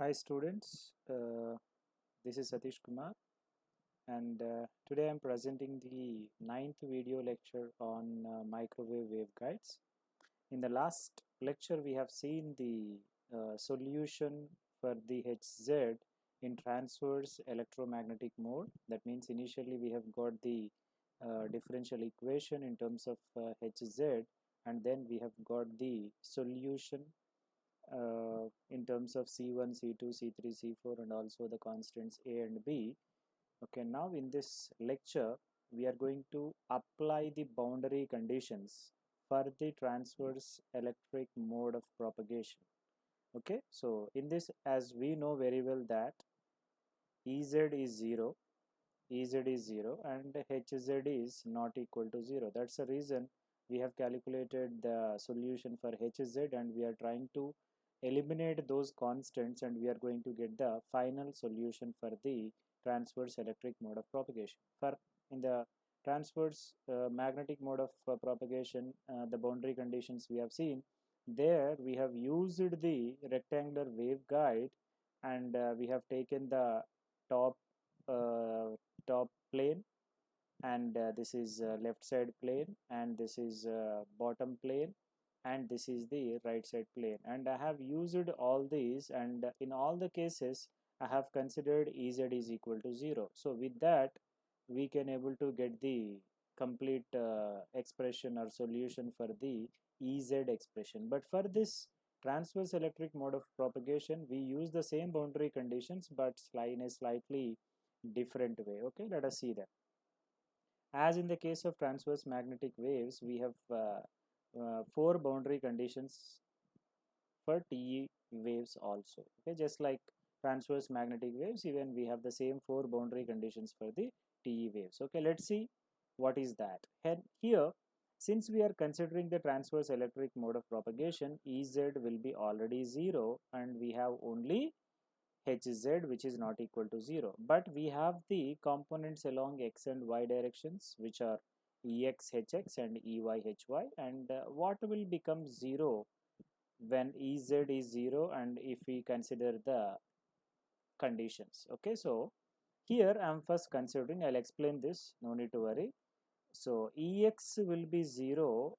Hi students, this is Satish Kumar and today I am presenting the ninth video lecture on microwave waveguides. In the last lecture we have seen the solution for the Hz in transverse electromagnetic mode. That means initially we have got the differential equation in terms of Hz, and then we have got the solution in terms of C1, C2, C3, C4 and also the constants A and B. Okay, now in this lecture we are going to apply the boundary conditions for the transverse electric mode of propagation. Okay, so in this, as we know very well that Ez is 0, Ez is 0 and Hz is not equal to 0. That's the reason we have calculated the solution for Hz and we are trying to eliminate those constants and we are going to get the final solution for the transverse electric mode of propagation. For in the transverse magnetic mode of propagation, the boundary conditions we have seen, there we have used the rectangular waveguide and we have taken the top uh, top plane, and this is left side plane, and this is bottom plane, and this is the right side plane, and I have used all these, and in all the cases I have considered Ez is equal to 0. So with that we can able to get the complete expression or solution for the Ez expression. But for this transverse electric mode of propagation we use the same boundary conditions but in a slightly different way. Okay, let us see that. As in the case of transverse magnetic waves, we have four boundary conditions for TE waves also. Okay, just like transverse magnetic waves, even we have the same four boundary conditions for the TE waves. Okay, let's see what is that. And here, since we are considering the transverse electric mode of propagation, Ez will be already 0 and we have only Hz which is not equal to 0, but we have the components along x and y directions which are Ex Hx and Ey Hy, and what will become 0 when Ez is 0 and if we consider the conditions. Okay, so here I am first considering, I'll explain this, no need to worry. So Ex will be 0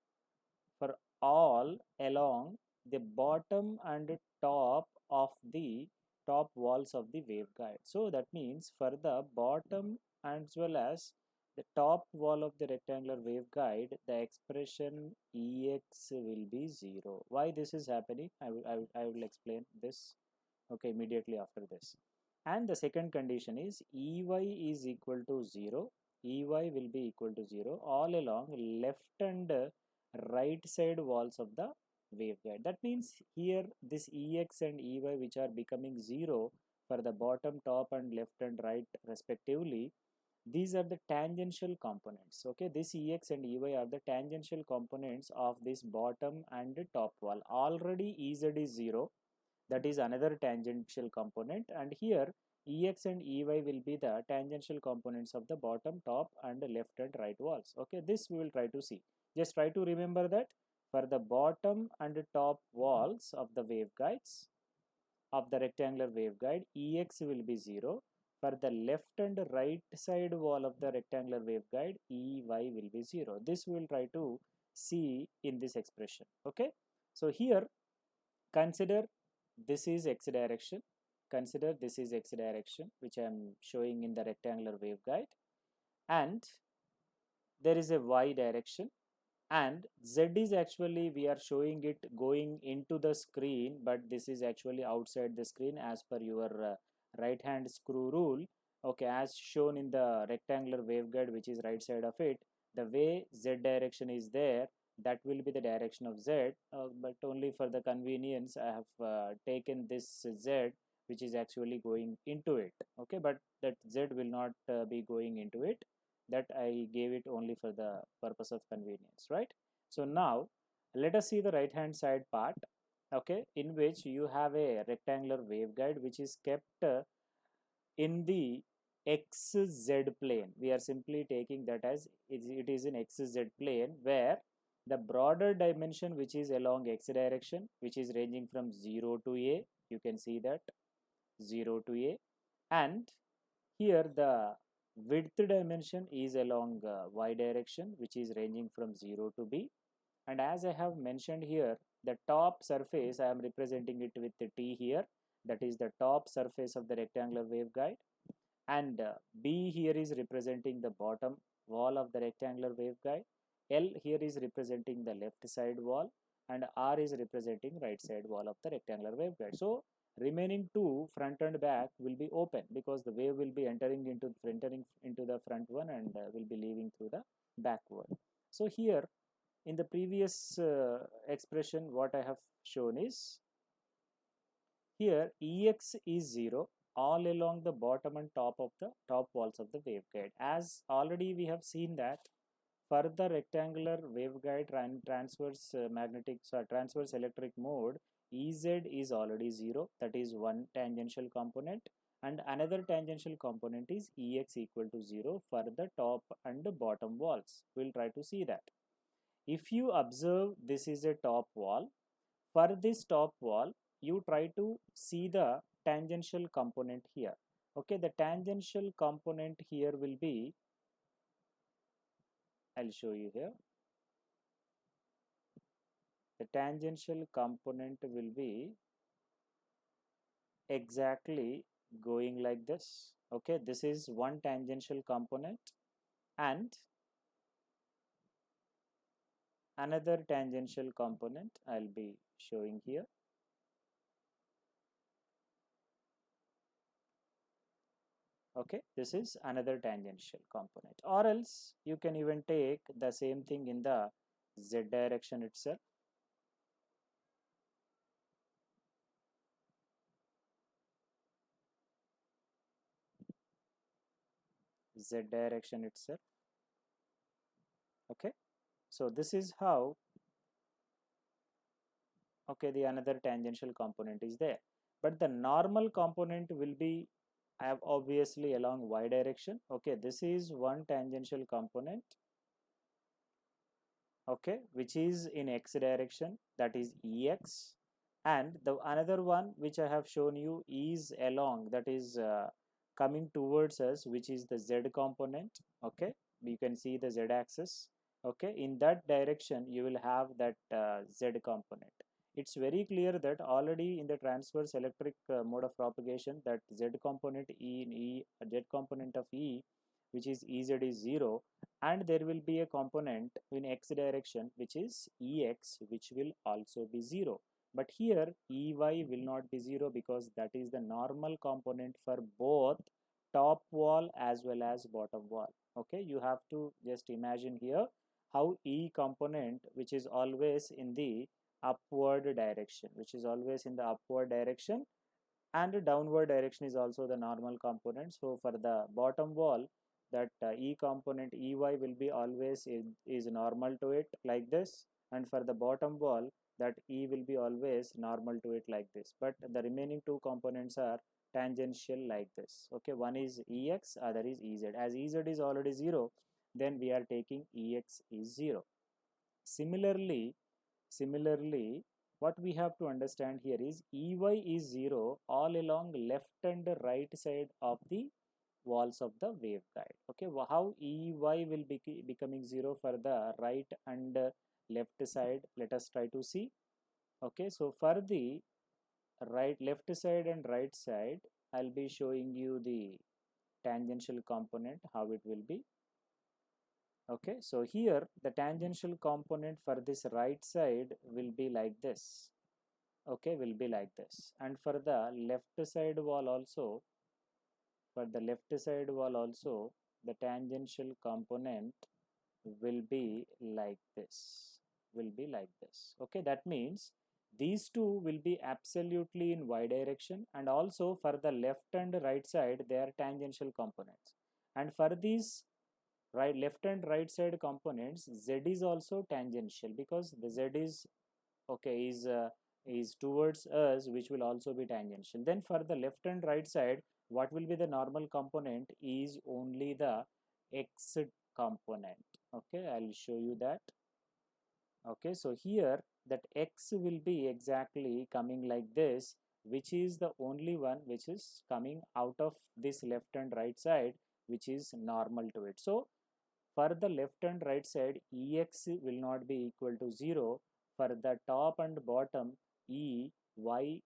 for all along the bottom and top of the top walls of the waveguide. So that means for the bottom as well as the top wall of the rectangular waveguide, the expression Ex will be 0. Why this is happening? I will explain this, okay, immediately after this. And the second condition is Ey is equal to 0. Ey will be equal to 0 all along left and right side walls of the waveguide. That means here this Ex and Ey which are becoming 0 for the bottom, top and left and right respectively, these are the tangential components. Okay, this Ex and Ey are the tangential components of this bottom and top wall. Already Ez is 0, that is another tangential component, and here Ex and Ey will be the tangential components of the bottom, top and left and right walls. Okay, this we will try to see. Just try to remember that for the bottom and top walls of the waveguides of the rectangular waveguide, Ex will be 0. For the left and right side wall of the rectangular waveguide, Ey will be 0. This we will try to see in this expression. Okay, so here consider this is x direction, consider this is x direction which I am showing in the rectangular waveguide, and there is a y direction, and z is actually we are showing it going into the screen, but this is actually outside the screen as per your right hand screw rule. Okay, as shown in the rectangular waveguide which is right side of it, the way z direction is there, that will be the direction of z, but only for the convenience I have taken this z which is actually going into it. Okay, but that z will not be going into it, that I gave it only for the purpose of convenience, right? So now let us see the right hand side part, okay, in which you have a rectangular waveguide which is kept in the xz plane. We are simply taking that as it is in xz plane, where the broader dimension which is along x direction, which is ranging from 0 to a, you can see that, 0 to A, and here the width dimension is along y direction, which is ranging from 0 to B. And as I have mentioned here, the top surface I am representing it with the T here, that is the top surface of the rectangular waveguide, and B here is representing the bottom wall of the rectangular waveguide, L here is representing the left side wall, and R is representing right side wall of the rectangular waveguide. So remaining two, front and back, will be open because the wave will be entering into the front one and will be leaving through the backward. So here in the previous expression what I have shown is, here Ex is 0 all along the bottom and top of the top walls of the waveguide. As already we have seen that for the rectangular waveguide transverse transverse electric mode, Ez is already 0, that is one tangential component, and another tangential component is Ex equal to 0 for the top and bottom walls. We'll try to see that. If you observe, this is a top wall. For this top wall, you try to see the tangential component here. Okay, the tangential component here will be, I'll show you here. The tangential component will be exactly going like this. Okay, this is one tangential component and another tangential component I'll be showing here. Okay, this is another tangential component, or else you can even take the same thing in the z direction itself. Z direction itself. Okay, so this is how, okay, the another tangential component is there, but the normal component will be have obviously along y direction. Okay, this is one tangential component, okay, which is in x direction, that is Ex, and the another one which I have shown you is along, that is coming towards us, which is the z component. Okay, you can see the z axis. Okay, in that direction you will have that z component. It's very clear that already in the transverse electric mode of propagation, that z component z component of E, which is Ez is 0, and there will be a component in x direction which is Ex, which will also be 0. But here Ey will not be 0 because that is the normal component for both top wall as well as bottom wall. Okay, you have to just imagine here how E component, which is always in the upward direction, and the downward direction is also the normal component. So for the bottom wall, that E component Ey will be always is normal to it like this, and for the bottom wall, that E will be always normal to it like this, but the remaining two components are tangential like this. Okay, one is Ex, other is Ez. As Ez is already 0, then we are taking Ex is 0. Similarly, what we have to understand here is Ey is 0 all along left and right side of the walls of the waveguide. Okay, how Ey will be becoming 0 for the right and left side, let us try to see. Okay, so for the left side and right side, I'll be showing you the tangential component, how it will be. Okay, so here the tangential component for this right side will be like this. Okay, will be like this, and for the left side wall also, the tangential component will be like this, okay, that means these two will be absolutely in y direction, and also for the left and right side they are tangential components, and for these left and right side components, z is also tangential because the z is, okay, is towards us, which will also be tangential. Then for the left and right side, what will be the normal component is only the x component. Okay, I'll show you that. Okay, so here that x will be exactly coming like this, which is the only one which is coming out of this left and right side, which is normal to it. So for the left and right side, Ex will not be equal to 0. For the top and bottom, Ey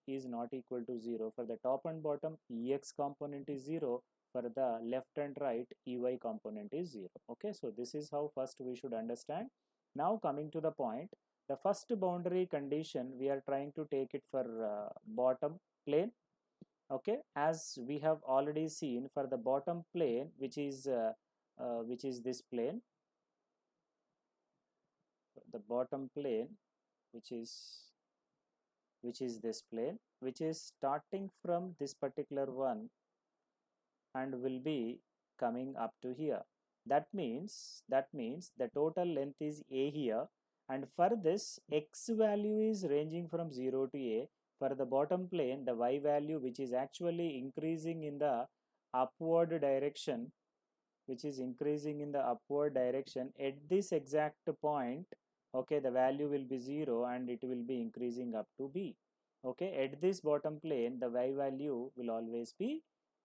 is not equal to 0. For the top and bottom, Ex component is 0. For the left and right, Ey component is 0. Okay, so this is how first we should understand. Now coming to the point, the first boundary condition, we are trying to take it for bottom plane. Okay, as we have already seen, for the bottom plane, which is this plane, the bottom plane, which is this plane, which is starting from this particular one and will be coming up to here. That means the total length is a here, and for this x value is ranging from 0 to a. For the bottom plane, the y value, which is actually increasing in the upward direction, at this exact point. Okay, the value will be 0 and it will be increasing up to b. Okay, at this bottom plane, the y value will always be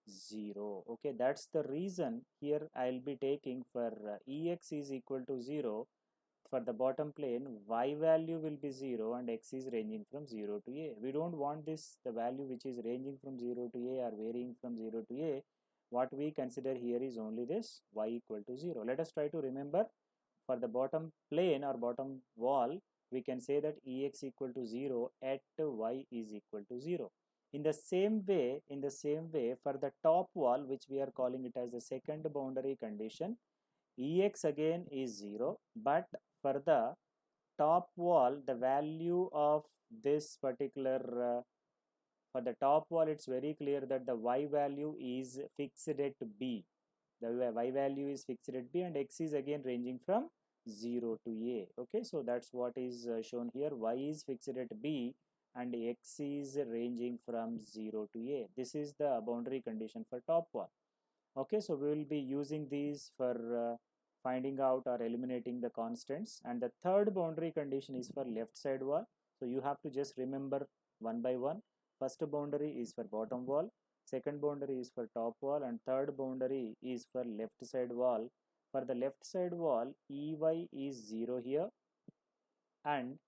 0. Okay, that's the reason here I'll be taking for Ex is equal to 0. For the bottom plane, y value will be 0 and x is ranging from 0 to a. We don't want this, the value which is ranging from 0 to a or varying from 0 to a. What we consider here is only this y equal to 0. Let us try to remember. For the bottom plane or bottom wall, we can say that Ex equal to 0 at y is equal to 0. In the same way, for the top wall, which we are calling it as the second boundary condition, Ex again is 0, but for the top wall, the value of this particular for the top wall, it's very clear that the y value is fixed at b. The y value is fixed at b and x is again ranging from 0 to a. Okay, so that's what is shown here. Y is fixed at b and x is ranging from 0 to a. This is the boundary condition for top wall. Okay, so we will be using these for finding out or eliminating the constants. And the third boundary condition is for left side wall. So you have to just remember one by one. First boundary is for bottom wall, second boundary is for top wall, and third boundary is for left side wall. For the left side wall, Ey is 0 here, and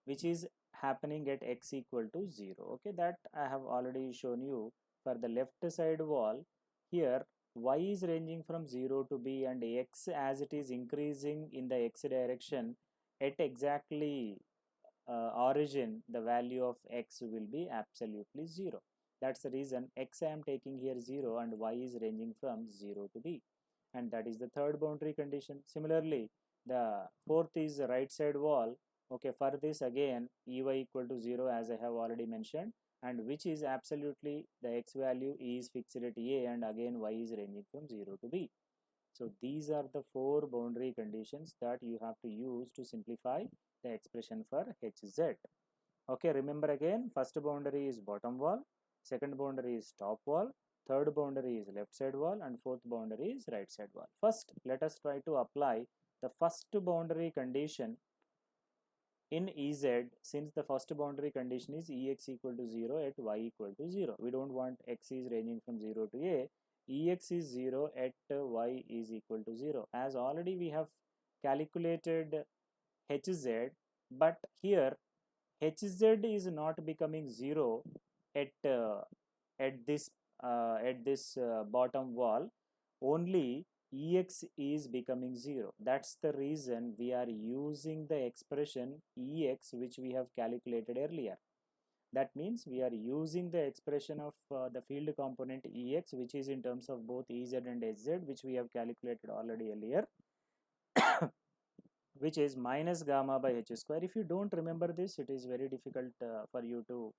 which is happening at x equal to 0. Okay, that I have already shown you. For the left side wall, here y is ranging from 0 to b and x, as it is increasing in the x direction, at exactly origin, the value of x will be absolutely 0. That's the reason x I am taking here 0 and y is ranging from 0 to b, and that is the third boundary condition. Similarly, the fourth is the right side wall. Okay, for this again Ey equal to 0, as I have already mentioned, and which is absolutely the x value is fixed at a, and again y is ranging from 0 to b. So these are the four boundary conditions that you have to use to simplify the expression for Hz. Okay, remember again, first boundary is bottom wall, second boundary is top wall, third boundary is left side wall, and fourth boundary is right side wall. First, let us try to apply the first boundary condition in Ez, since the first boundary condition is Ex equal to 0 at y equal to 0. We don't want x is ranging from 0 to a. Ex is 0 at y is equal to 0. As already we have calculated Hz, but here Hz is not becoming 0 at this bottom wall. Only Ex is becoming 0. That's the reason we are using the expression Ex, which we have calculated earlier. That means we are using the expression of the field component Ex, which is in terms of both Ez and Hz, which we have calculated already earlier, which is minus gamma by h square. If you don't remember this, it is very difficult for you to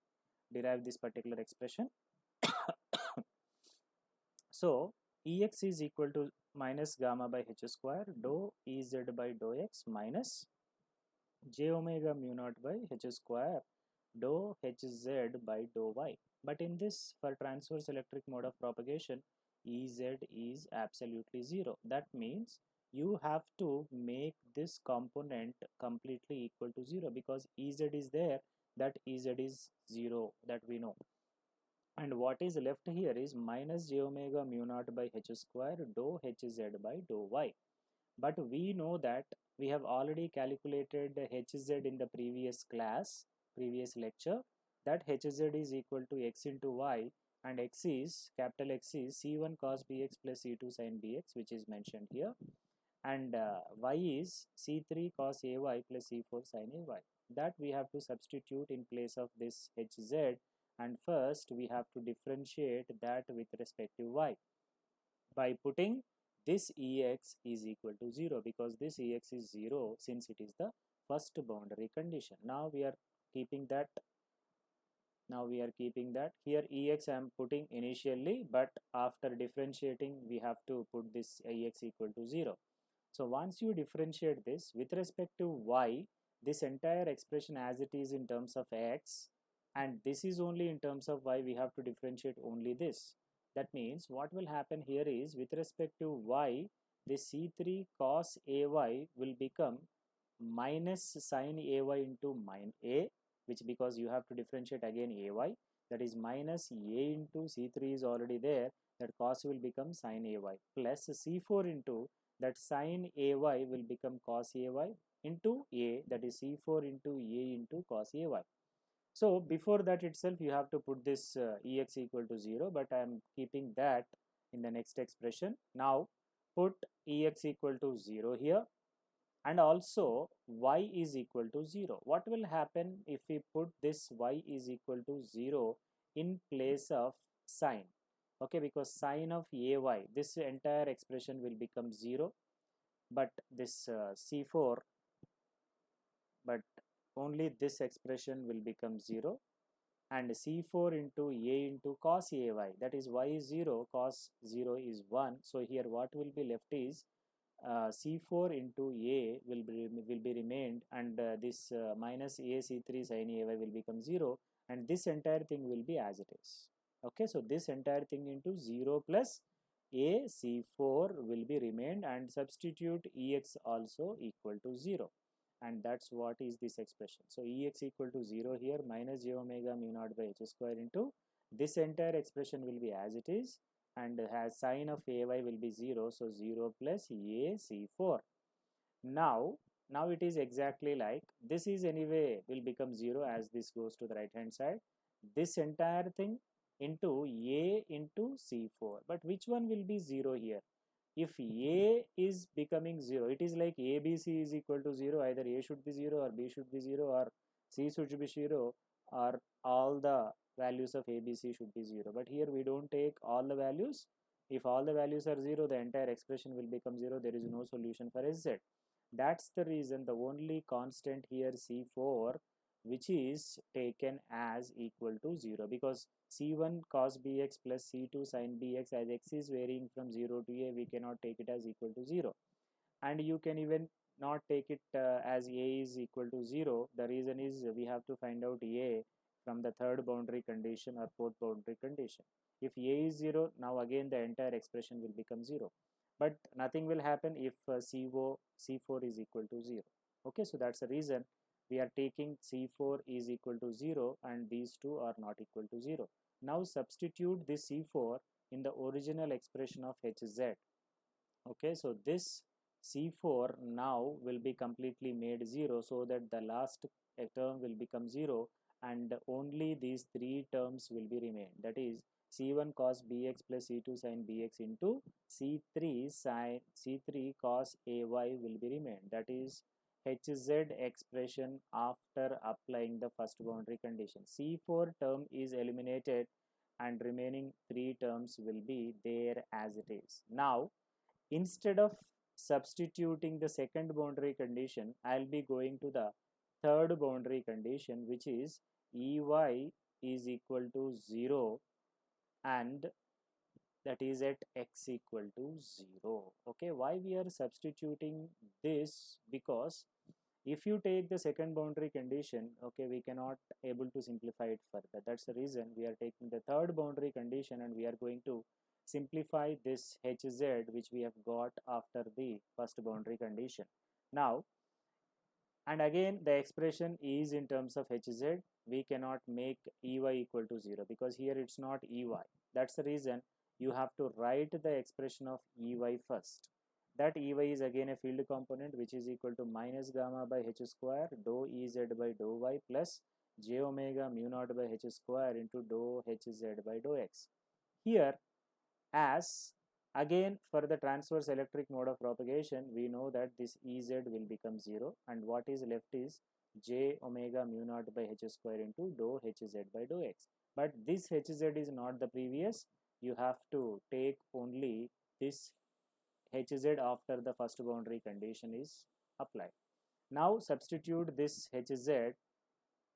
derive this particular expression. So Ex is equal to minus gamma by h square dou Ez by dou x minus j omega mu naught by h square dou hz by dou y. But in this, for transverse electric mode of propagation, Ez is absolutely 0. That means you have to make this component completely equal to 0, because Ez is there, that Ez is 0, that we know. And what is left here is minus j omega mu naught by h square dou hz by dou y. But we know that we have already calculated hz in the previous class, previous lecture, that hz is equal to x into y, and x is, capital X is c1 cos bx plus c2 sin bx, which is mentioned here, and y is c3 cos ay plus c4 sin ay. That we have to substitute in place of this hz, and first we have to differentiate that with respect to y by putting this ex is equal to 0, because this ex is 0 since it is the first boundary condition. Now we are keeping that, here ex I am putting initially, but after differentiating we have to put this ex equal to 0. So once you differentiate this with respect to y, this entire expression as it is in terms of x, and this is only in terms of y, we have to differentiate only this. That means what will happen here is, with respect to y, this c3 cos ay will become minus sin ay into min a, which, because you have to differentiate again ay, that is minus a into c3 is already there, that cos will become sin ay, plus c4 into that sin ay will become cos ay into a, that is c4 into a into cos ay. So before that itself you have to put this ex equal to 0, but I am keeping that in the next expression. Now put ex equal to 0 here, and also y is equal to 0. What will happen if we put this y is equal to 0 in place of sine? Okay, because sine of ay, this entire expression will become 0, but this c4, but only this expression will become 0, and c4 into a into cos ay, that is y is 0, cos 0 is 1. So here what will be left is c4 into a will be remained, and this minus a c3 sin ay will become 0, and this entire thing will be as it is. Okay, so this entire thing into 0 plus a c4 will be remained, and substitute ex also equal to 0, and that's what is this expression. So ex equal to 0 here, minus j omega mu naught by h square into this entire expression will be as it is, and has sine of ay will be 0, so 0 plus a c4. Now it is exactly like this is anyway will become 0 as this goes to the right hand side, this entire thing into a into c4, but which one will be 0 here? If a is becoming 0, it is like abc is equal to 0, either a should be 0 or b should be 0 or c should be 0, or all the values of abc should be 0, but here we don't take all the values. If all the values are 0, the entire expression will become 0, there is no solution for sz. That's the reason the only constant here c4, which is taken as equal to 0, because c1 cos bx plus c2 sin bx, as x is varying from 0 to a, we cannot take it as equal to 0, and you can even not take it as a is equal to 0. The reason is we have to find out a from the third boundary condition or fourth boundary condition. If a is 0, now again the entire expression will become 0, but nothing will happen if c4 is equal to 0. Okay, so that's the reason we are taking c4 is equal to 0, and these two are not equal to 0. Now substitute this c4 in the original expression of hz. Okay, so this c4 now will be completely made 0, so that the last term will become 0, and only these three terms will be remain, that is c1 cos bx plus c2 sin bx into c3 cos ay will be remain, that is hz expression after applying the first boundary condition. C4 term is eliminated and remaining three terms will be there as it is. Now instead of substituting the second boundary condition, I'll be going to the third boundary condition, which is ey is equal to 0, and that is at x equal to 0. Okay, why we are substituting this? Because if you take the second boundary condition, okay, we cannot able to simplify it further. That's the reason we are taking the third boundary condition, and we are going to simplify this hz which we have got after the first boundary condition. Now, and again the expression is in terms of hz, we cannot make Ey equal to 0 because here it's not Ey. That's the reason you have to write the expression of Ey first. That Ey is again a field component which is equal to minus gamma by h square dou Ez by dou y plus j omega mu naught by h square into dou hz by dou x. Here, as again for the transverse electric mode of propagation, we know that this Ez will become 0 and what is left is j omega mu naught by h square into dou hz by dou x. But this hz is not the previous, you have to take only this hz after the first boundary condition is applied. Now substitute this hz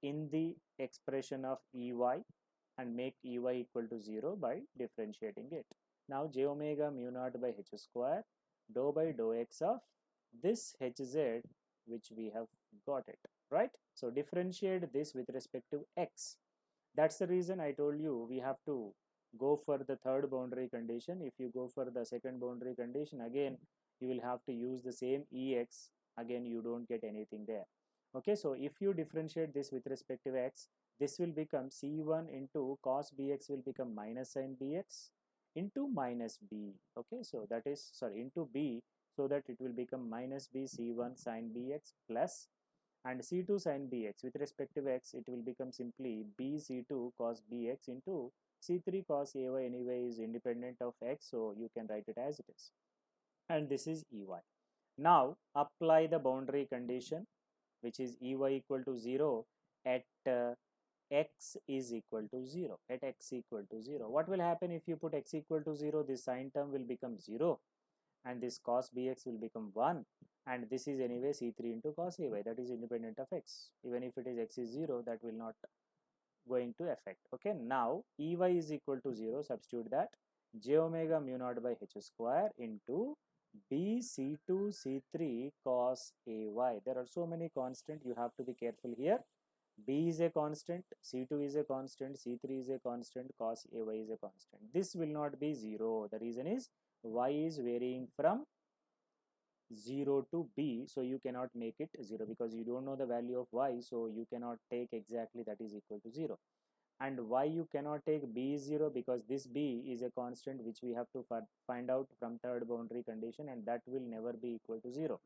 in the expression of Ey and make Ey equal to 0 by differentiating it. Now j omega mu naught by h square dou by dou x of this hz which we have got it, right? So differentiate this with respect to x. That's the reason I told you we have to go for the third boundary condition. If you go for the second boundary condition, again you will have to use the same Ex, again you don't get anything there. Okay, so if you differentiate this with respect to x, this will become c1 into cos bx will become minus sin bx into minus b. Okay, so that is, sorry, into b, so that it will become minus b c1 sin bx plus, and c2 sin bx with respect to x, it will become simply b c2 cos bx into c3 cos ay. Anyway is independent of x, so you can write it as it is, and this is Ey. Now apply the boundary condition which is Ey equal to 0 at x is equal to 0. At x equal to 0, what will happen if you put x equal to 0? This sine term will become 0 and this cos bx will become 1, and this is anyway c3 into cos ay, that is independent of x. Even if it is x is 0, that will not going to affect. Okay, now Ey is equal to 0, substitute that j omega mu naught by h square into b c2 c3 cos ay. There are so many constants, you have to be careful here. B is a constant, c2 is a constant, c3 is a constant, cos ay is a constant. This will not be 0. The reason is y is varying from 0 to b, so you cannot make it 0 because you don't know the value of y, so you cannot take exactly that is equal to 0. And why you cannot take b is 0? Because this b is a constant which we have to find out from third boundary condition, and that will never be equal to 0.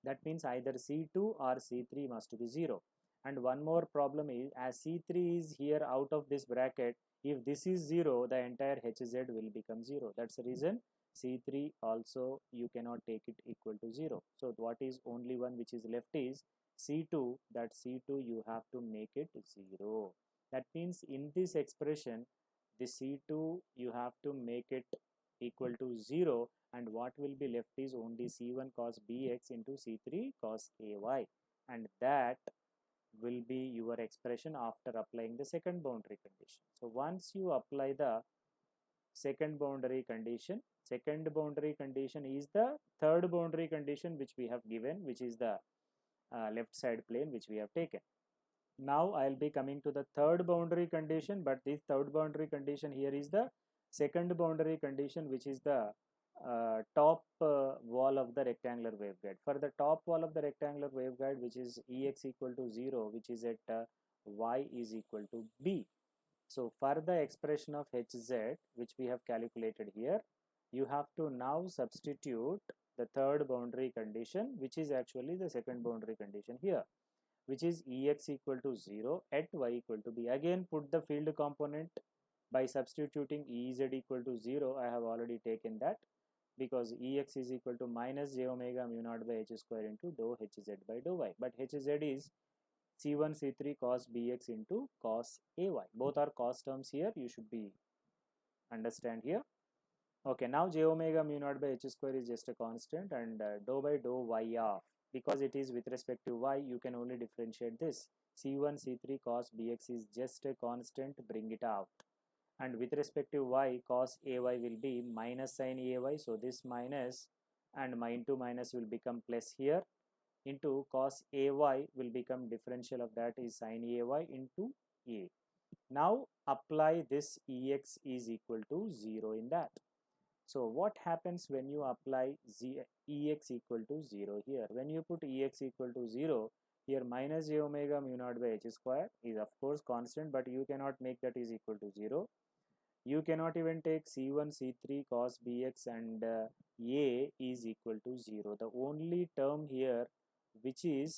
That means either c2 or c3 must be 0. And one more problem is, as c3 is here out of this bracket, if this is 0, the entire hz will become 0. That's the reason c3 also you cannot take it equal to 0. So what is only one which is left is c2, that c2 you have to make it 0. That means in this expression, the c2 you have to make it equal to 0, and what will be left is only c1 cos bx into c3 cos ay, and that will be your expression after applying the second boundary condition. So once you apply the second boundary condition is the third boundary condition which we have given, which is the left side plane which we have taken. Now I will be coming to the third boundary condition, but this third boundary condition here is the second boundary condition, which is the top wall of the rectangular waveguide. For the top wall of the rectangular waveguide, which is Ex equal to 0, which is at y is equal to b. So for the expression of hz which we have calculated here, you have to now substitute the third boundary condition, which is actually the second boundary condition here, which is Ex equal to 0 at y equal to b. Again put the field component by substituting Ez equal to 0. I have already taken that, because Ex is equal to minus j omega mu naught by h square into dou hz by dou y. But hz is c1 c3 cos bx into cos ay. Both are cos terms here, you should be understand here. Okay, now j omega mu naught by h square is just a constant, and dou by dou y of, because it is with respect to y, you can only differentiate this. c1 c3 cos bx is just a constant, bring it out, and with respect to y, cos ay will be minus sin ay, so this minus and into minus will become plus here, into cos ay will become differential of that is sin ay into a. Now apply this Ex is equal to 0 in that. So what happens when you apply Ex equal to 0 here? When you put Ex equal to 0, Here minus j omega mu naught by h square is of course constant, but you cannot make that is equal to 0. You cannot even take c1 c3 cos bx and a is equal to 0. The only term here which is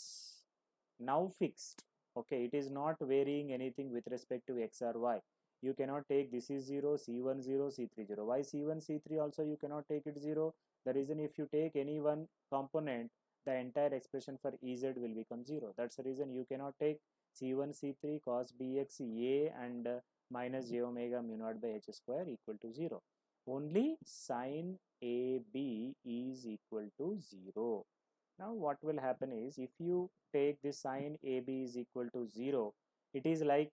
now fixed, okay, it is not varying anything with respect to x or y. You cannot take this is 0, c1 0, c3 0. Why c1 c3 also you cannot take it 0? The reason, if you take any one component, the entire expression for ez will become 0. That's the reason you cannot take c1 c3 cos bx a and minus j omega mu naught by h square equal to 0. Only sin AB is equal to 0. Now what will happen is, if you take this sin AB is equal to 0, it is like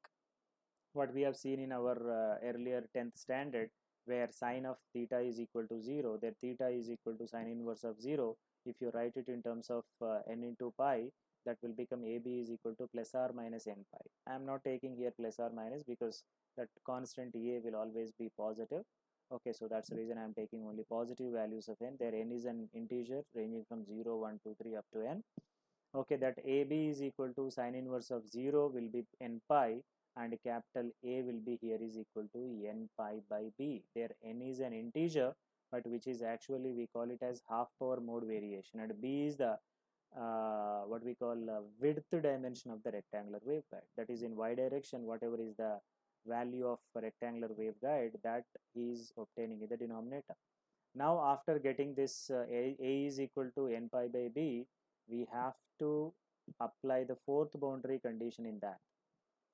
what we have seen in our earlier 10th standard, where sine of theta is equal to 0, that theta is equal to sine inverse of 0. If you write it in terms of n into pi, that will become AB is equal to plus or minus n pi. I am not taking here plus or minus because that constant A will always be positive. Okay, so that's the reason I am taking only positive values of n. There n is an integer ranging from 0, 1, 2, 3 up to n. Okay, that AB is equal to sine inverse of 0 will be n pi, and capital A will be here is equal to n pi by b. There n is an integer, but which is actually we call it as half power mode variation, and b is the what we call width dimension of the rectangular waveguide. That is in y direction, whatever is the value of rectangular waveguide, that is obtaining in the denominator. Now after getting this a is equal to n pi by b, we have to apply the fourth boundary condition in that.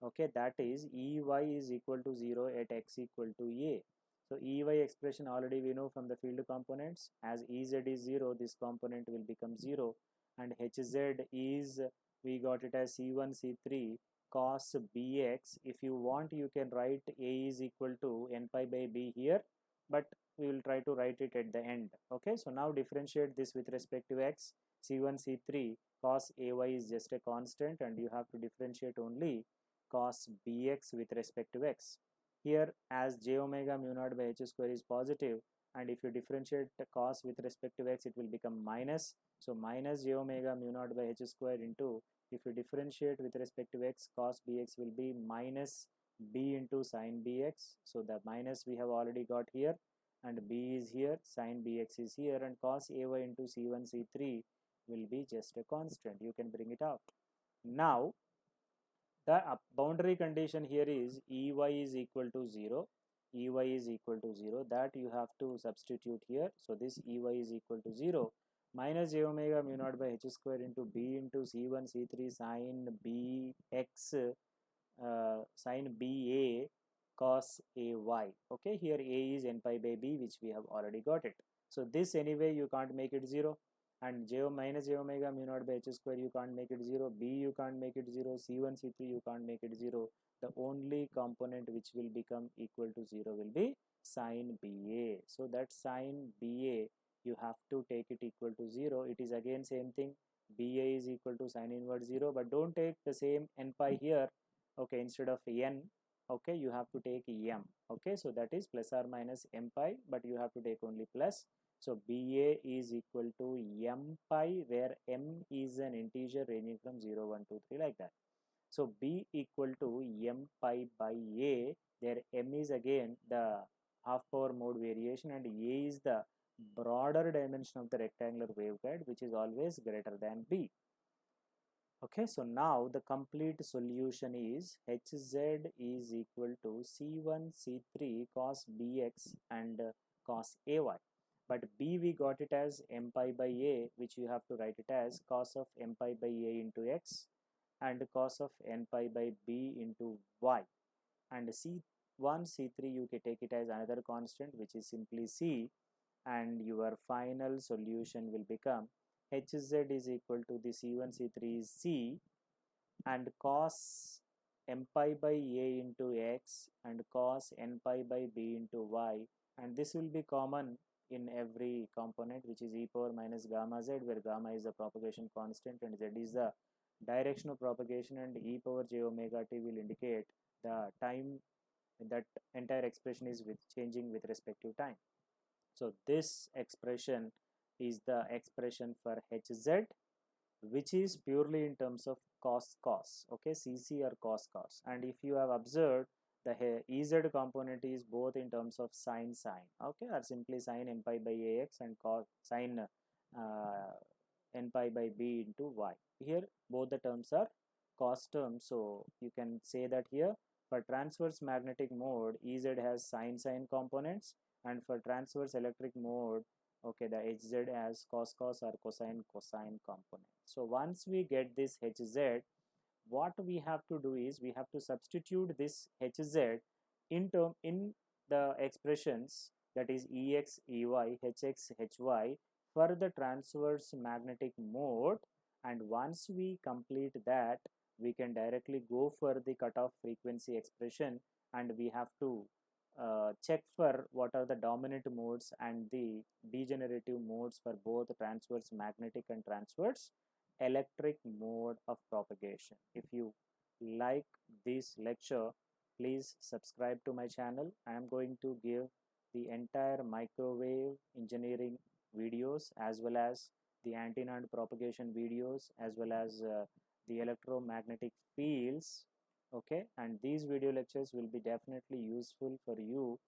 Okay, that is ey is equal to 0 at x equal to a. So ey expression already we know from the field components. As ez is 0, this component will become 0, and hz is, we got it as c1 c3 cos bx. If you want, you can write a is equal to n pi by b here, but we will try to write it at the end. Okay, so now differentiate this with respect to x. c1 c3 cos ay is just a constant, and you have to differentiate only cos bx with respect to x. Here, as j omega mu naught by h square is positive, and if you differentiate the cos with respect to x, it will become minus. So minus j omega mu naught by h square into, if you differentiate with respect to x, cos bx will be minus b into sin bx. So the minus we have already got here, and b is here, sin bx is here, and cos ay into c1 c3 will be just a constant. You can bring it out. Now the boundary condition here is ey is equal to 0. Ey is equal to 0, that you have to substitute here. So this ey is equal to 0 minus j omega mu naught by h square into b into c1 c3 sin bx sin ba cos ay. Okay, here a is n pi by b, which we have already got it. So this anyway you can't make it 0, and minus j omega mu naught by h square you can't make it 0, b you can't make it 0, c1 c3 you can't make it 0. The only component which will become equal to 0 will be sin ba. So that sin ba you have to take it equal to 0. It is again same thing, ba is equal to sin inverse 0, but don't take the same n pi here. Okay, instead of n, okay, you have to take m. Okay, so that is plus or minus m pi, but you have to take only plus. So ba is equal to m pi, where m is an integer ranging from 0, 1, 2, 3 like that. So b equal to m pi by a, there m is again the half power mode variation, and a is the broader dimension of the rectangular waveguide, which is always greater than b. Okay, so now the complete solution is hz is equal to c1 c3 cos bx and cos ay, but b we got it as m pi by a, which you have to write it as cos of m pi by a into x and cos of n pi by b into y, and c1 c3 you can take it as another constant, which is simply c, and your final solution will become hz is equal to the c1 c3 is c, and cos m pi by a into x and cos n pi by b into y, and this will be common in every component, which is e power minus gamma z, where gamma is the propagation constant and z is the direction of propagation, and e power j omega t will indicate the time that entire expression is with changing with respect to time. So this expression is the expression for hz, which is purely in terms of cos, okay, CC or cos. And if you have observed, the Ez component is both in terms of sin, okay, or simply sin m pi by ax and cos sin n pi by b into y. Here both the terms are cos terms, so you can say that here for transverse magnetic mode Ez has sin components, and for transverse electric mode, okay, the Hz has cos or cosine component. So once we get this Hz, what we have to do is we have to substitute this Hz in the expressions, that is Ex, Ey, Hx, Hy, for the transverse magnetic mode, and once we complete that, we can directly go for the cutoff frequency expression, and we have to check for what are the dominant modes and the degenerative modes for both transverse magnetic and transverse electric mode of propagation. If you like this lecture, please subscribe to my channel. I am going to give the entire microwave engineering videos, as well as the antenna and propagation videos, as well as the electromagnetic fields, okay, and these video lectures will be definitely useful for you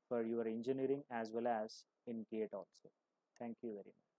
for your engineering as well as in GATE also. Thank you very much.